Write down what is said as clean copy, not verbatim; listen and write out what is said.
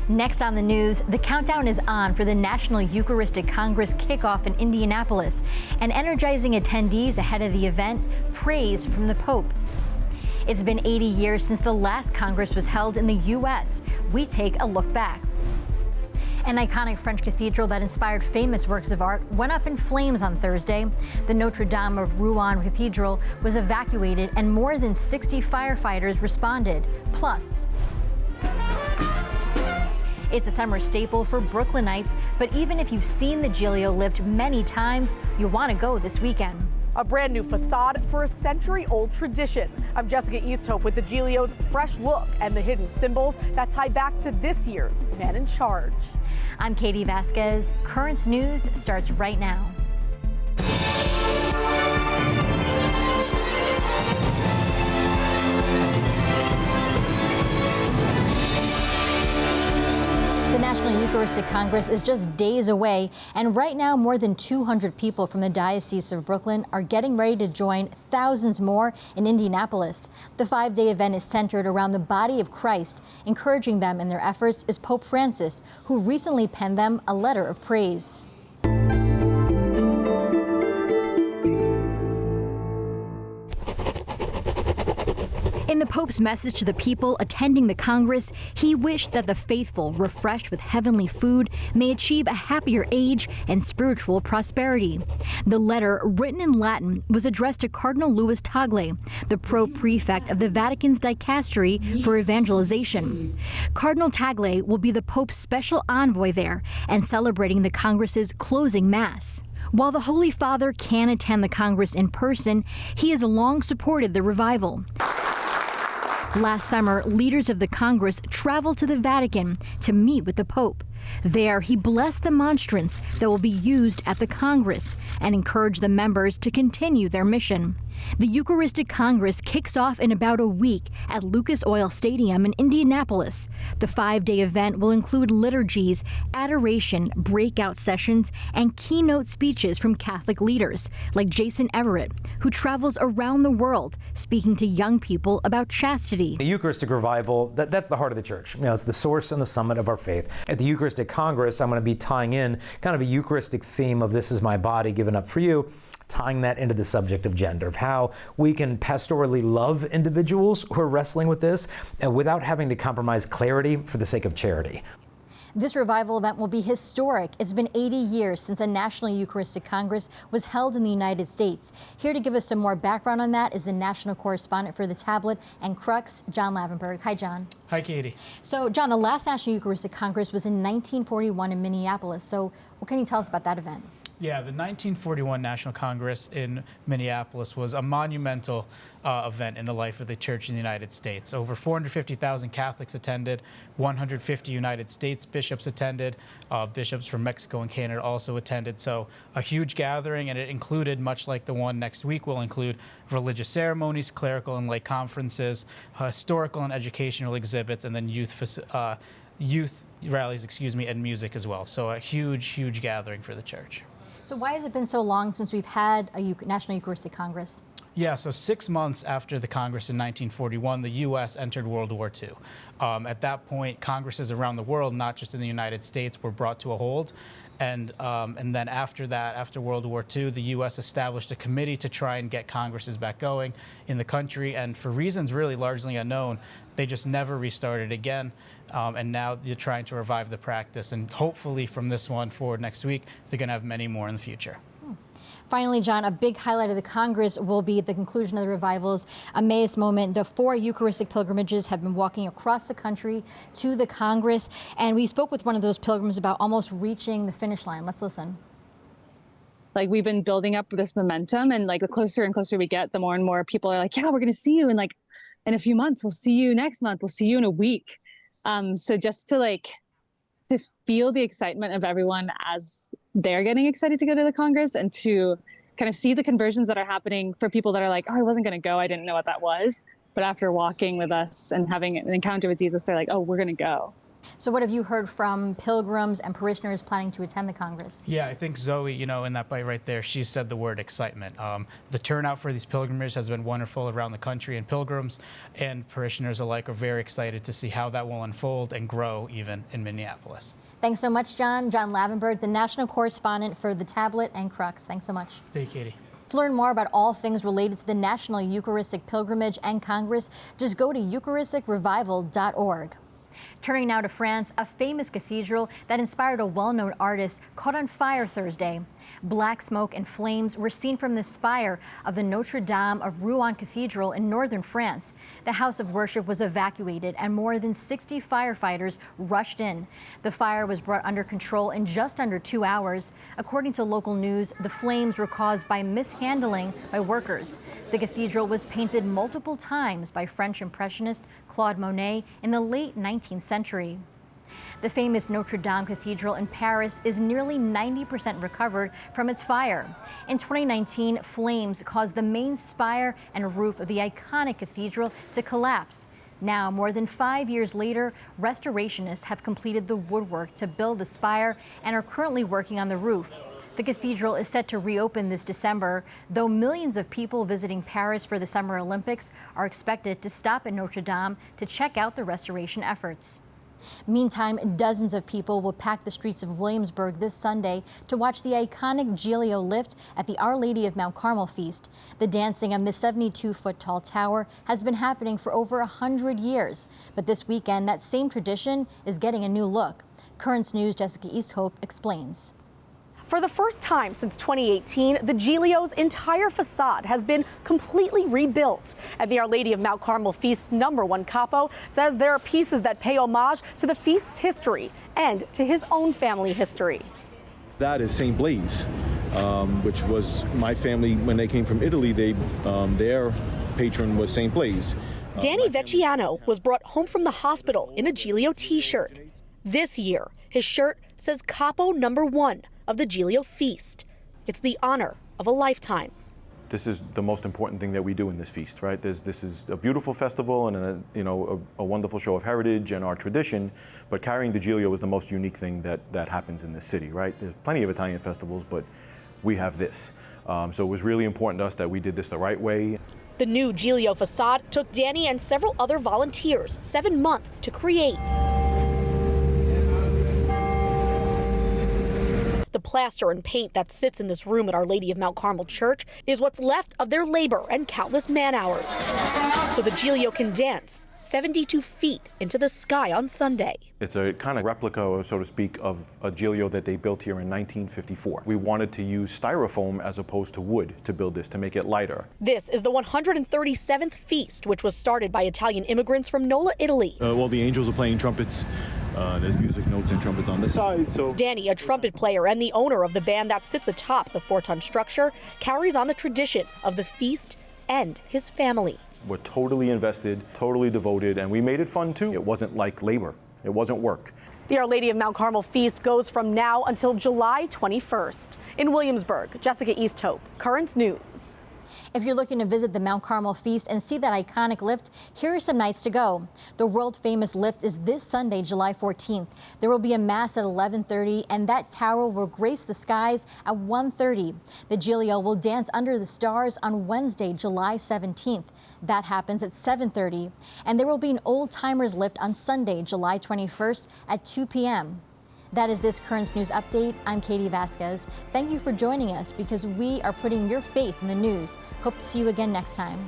Next on the news, the countdown is on for the National Eucharistic Congress kickoff in Indianapolis, and energizing attendees ahead of the event, praise from the Pope. It's been 80 years since the last Congress was held in the U.S. We take a look back. An iconic French cathedral that inspired famous works of art went up in flames on Thursday. The Notre Dame of Rouen Cathedral was evacuated and more than 60 firefighters responded. Plus, it's a summer staple for Brooklynites, but even if you've seen the Giglio Lift many times, you want to go this weekend. A brand new facade for a century-old tradition. I'm Jessica Easthope with the Giglio's fresh look and the hidden symbols that tie back to this year's Man in Charge. I'm Katie Vasquez. Currents News starts right now. The National Eucharistic Congress is just days away, and right now more than 200 people from the Diocese of Brooklyn are getting ready to join thousands more in Indianapolis. The 5-day event is centered around the body of Christ. Encouraging them in their efforts is Pope Francis, who recently penned them a letter of praise. In the Pope's message to the people attending the Congress, he wished that the faithful, refreshed with heavenly food, may achieve a happier age and spiritual prosperity. The letter, written in Latin, was addressed to Cardinal Louis Tagle, the pro-prefect of the Vatican's dicastery for evangelization. Cardinal Tagle will be the Pope's special envoy there and celebrating the Congress's closing Mass. While the Holy Father can attend the Congress in person, he has long supported the revival. Last summer, leaders of the Congress traveled to the Vatican to meet with the Pope. There, he blessed the monstrance that will be used at the Congress and encouraged the members to continue their mission. The Eucharistic Congress kicks off in about a week at Lucas Oil Stadium in Indianapolis. The 5-day event will include liturgies, adoration, breakout sessions, and keynote speeches from Catholic leaders like Jason Everett, who travels around the world speaking to young people about chastity. The Eucharistic revival, that's the heart of the church. You know, it's the source and the summit of our faith. At the Eucharistic Congress, I'm going to be tying in kind of a Eucharistic theme of "This is my body given up for you," tying that into the subject of gender, of how we can pastorally love individuals who are wrestling with this without having to compromise clarity for the sake of charity. This revival event will be historic. It's been 80 years since a National Eucharistic Congress was held in the United States. Here to give us some more background on that is the national correspondent for the Tablet and Crux, John Lavenberg. Hi, John. Hi, Katie. So, John, the last National Eucharistic Congress was in 1941 in Minneapolis. So, what can you tell us about that event? Yeah, the 1941 National Congress in Minneapolis was a monumental event in the life of the Church in the United States. Over 450,000 Catholics attended, 150 United States bishops attended, bishops from Mexico and Canada also attended. So a huge gathering, and it included, much like the one next week, will include religious ceremonies, clerical and lay conferences, historical and educational exhibits, and then youth rallies, and music as well. So a huge gathering for the Church. So why has it been so long since we've had a National Eucharistic Congress? Yeah, so 6 months after the Congress in 1941, the U.S. entered World War II. At that point, Congresses around the world, not just in the United States, were brought to a halt. And then after that, after World War II, the U.S. established a committee to try and get Congresses back going in the country. And for reasons really largely unknown, they just never restarted again. And now they're trying to revive the practice. And hopefully from this one forward next week, they're going to have many more in the future. Finally, John, a big highlight of the Congress will be at the conclusion of the revival's Emmaus moment. The 4 Eucharistic pilgrimages have been walking across the country to the Congress, and we spoke with one of those pilgrims about almost reaching the finish line. Let's listen. Like, we've been building up this momentum, and like the closer and closer we get, the more and more people are like, yeah, we're going to see you in a few months. We'll see you next month. We'll see you in a week. So just to feel the excitement of everyone as they're getting excited to go to the Congress, and to kind of see the conversions that are happening for people that are like, oh, I wasn't going to go. I didn't know what that was. But after walking with us and having an encounter with Jesus, they're like, oh, we're going to go. So what have you heard from pilgrims and parishioners planning to attend the Congress? Yeah, I think Zoe, in that bite right there, she said the word excitement. The turnout for these pilgrimages has been wonderful around the country, and pilgrims and parishioners alike are very excited to see how that will unfold and grow even in Minneapolis. Thanks so much, John. John Lavenberg, the national correspondent for The Tablet and Crux. Thanks so much. Thank you, Katie. To learn more about all things related to the National Eucharistic Pilgrimage and Congress, just go to eucharisticrevival.org. Turning now to France, a famous cathedral that inspired a well-known artist caught on fire Thursday. Black smoke and flames were seen from the spire of the Notre Dame of Rouen Cathedral in northern France. The house of worship was evacuated and more than 60 firefighters rushed in. The fire was brought under control in just under 2 hours. According to local news, the flames were caused by mishandling by workers. The cathedral was painted multiple times by French impressionist Claude Monae in the late 19th century. The famous Notre Dame Cathedral in Paris is nearly 90% recovered from its fire. In 2019, flames caused the main spire and roof of the iconic cathedral to collapse. Now, more than 5 years later, restorationists have completed the woodwork to build the spire and are currently working on the roof. The cathedral is set to reopen this December, though millions of people visiting Paris for the Summer Olympics are expected to stop at Notre Dame to check out the restoration efforts. Meantime, dozens of people will pack the streets of Williamsburg this Sunday to watch the iconic Giglio Lift at the Our Lady of Mount Carmel feast. The dancing on the 72-foot-tall tower has been happening for over 100 years, but this weekend that same tradition is getting a new look. Currents News' Jessica Easthope explains. For the first time since 2018, the Giglio's entire facade has been completely rebuilt. And the Our Lady of Mount Carmel Feast's #1 capo says there are pieces that pay homage to the feast's history and to his own family history. That is St. Blaise, which was my family when they came from Italy. Their patron was St. Blaise. Danny Vecchiano was brought home from the hospital in a Giglio t-shirt. This year, his shirt says Capo #1 of the Giglio Feast. It's the honor of a lifetime. This is the most important thing that we do in this feast, right? This is a beautiful festival and a wonderful show of heritage and our tradition, but carrying the Giglio is the most unique thing that happens in this city, right? There's plenty of Italian festivals, but we have this. So it was really important to us that we did this the right way. The new Giglio facade took Danny and several other volunteers 7 months to create. The plaster and paint that sits in this room at Our Lady of Mount Carmel Church is what's left of their labor and countless man hours. So the Giglio can dance 72 feet into the sky on Sunday. It's a kind of replica, so to speak, of a Giglio that they built here in 1954. We wanted to use styrofoam as opposed to wood to build this, to make it lighter. This is the 137th feast, which was started by Italian immigrants from Nola, Italy. Well, the angels are playing trumpets. There's music notes and trumpets on the side. So Danny, a trumpet player and the owner of the band that sits atop the 4-ton structure, carries on the tradition of the feast and his family. We're totally invested, totally devoted, and we made it fun too. It wasn't like labor. It wasn't work. The Our Lady of Mount Carmel Feast goes from now until July 21st. In Williamsburg, Jessica Easthope, Currents News. If you're looking to visit the Mount Carmel Feast and see that iconic lift, here are some nights to go. The world-famous lift is this Sunday, July 14th. There will be a mass at 11:30, and that tower will grace the skies at 1:30. The Giglio will dance under the stars on Wednesday, July 17th. That happens at 7:30. And there will be an old-timers lift on Sunday, July 21st at 2 p.m. That is this Currents News Update. I'm Katie Vasquez. Thank you for joining us because we are putting your faith in the news. Hope to see you again next time.